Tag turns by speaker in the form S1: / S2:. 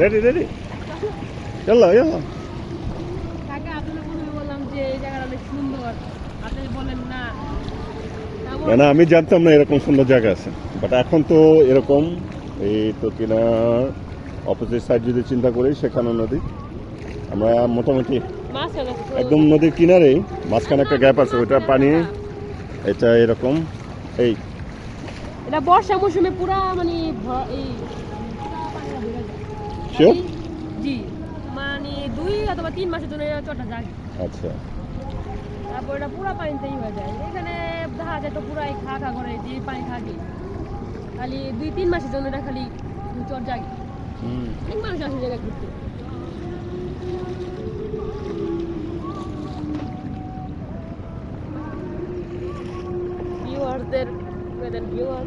S1: Ready ready চলো চলো।
S2: কাকা আপনাকে প্রথমে বললাম যে এই জায়গাটা অনেক সুন্দর, আপনি বলেন না।
S1: না না, আমি জানতাম না এরকম সুন্দর জায়গা আছে, বাট এখন তো এরকম। এই তো কিনা অপোজিট সাইড যদি চিন্তা করি, সেখানে নদী, আমরা মোটামুটি একদম নদীর কিনারেই, মাঝখানে একটা গ্যাপ আছে, ওইটা পানি, এটা এরকম। এই
S2: এটা বর্ষা মৌসুমে পুরা মানে এই
S1: শিওর?
S2: জি, মানে 2 অথবা 3 মাসের জন্য চটা যায়।
S1: আচ্ছা,
S2: তারপর এটা পুরা পানিতেই হয়ে যায়। এখানে দেখা যায় তো পুরাই খা খা করে যে পানি থাকে, খালি 2-3 মাসের জন্য এটা খালি চট জাগে। অনেক মানুষ আসে জায়গা ঘুরতে। ভিউয়ারদের ভিউয়ার